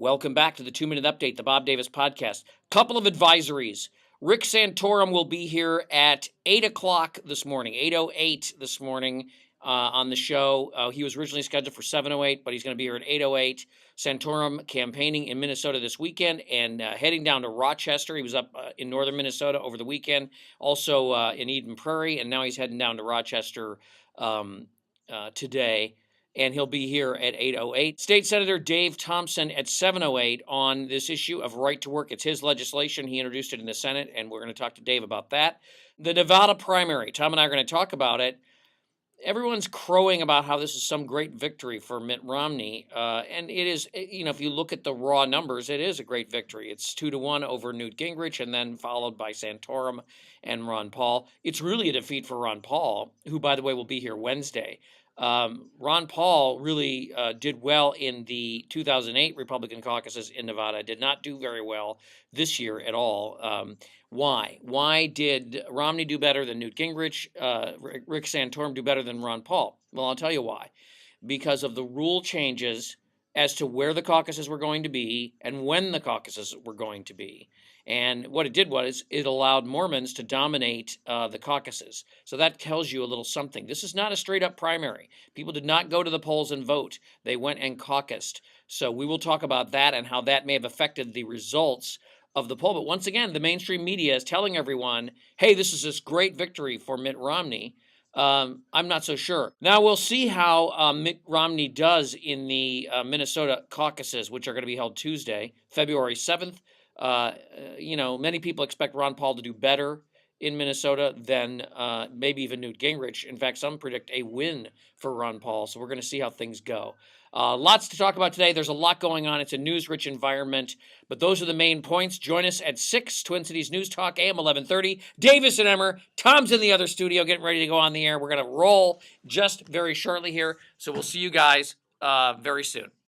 Welcome back to the 2-Minute Update, the Bob Davis podcast. Couple of advisories. Rick Santorum will be here at 8 o'clock this morning, 8:08 this morning on the show. He was originally scheduled for 7:08, but he's going to be here at 8:08. Santorum campaigning in Minnesota this weekend and heading down to Rochester. He was up in northern Minnesota over the weekend, also in Eden Prairie, and now he's heading down to Rochester today. And he'll be here at 8:08. State Senator Dave Thompson at 7:08 on this issue of right to work. It's his legislation. He introduced it in the Senate, and we're going to talk to Dave about that. The Nevada primary, Tom and I are going to talk about it. Everyone's crowing about how this is some great victory for Mitt Romney, and it is, if you look at the raw numbers, it is a great victory. It's 2-1 over Newt Gingrich, and then followed by Santorum and Ron Paul. It's really a defeat for Ron Paul, who, by the way, will be here Wednesday. Ron Paul really did well in the 2008 Republican caucuses in Nevada, did not do very well this year at all. Why? Why did Romney do better than Newt Gingrich, Rick Santorum do better than Ron Paul? Well, I'll tell you why. Because of the rule changes as to where the caucuses were going to be and when the caucuses were going to be. And what it did was it allowed Mormons to dominate the caucuses. So that tells you a little something. This is not a straight up primary. People did not go to the polls and vote. They went and caucused. So we will talk about that and how that may have affected the results of the poll. But once again, the mainstream media is telling everyone, hey, this is this great victory for Mitt Romney. I'm not so sure. Now we'll see how Mitt Romney does in the Minnesota caucuses, which are going to be held Tuesday, February 7th. Many people expect Ron Paul to do better in Minnesota than maybe even Newt Gingrich. In fact, some predict a win for Ron Paul. So we're going to see how things go. Lots to talk about today. There's a lot going on. It's a news-rich environment. But those are the main points. Join us at 6, Twin Cities News Talk, AM 1130. Davis and Emmer. Tom's in the other studio getting ready to go on the air. We're going to roll just very shortly here. So we'll see you guys very soon.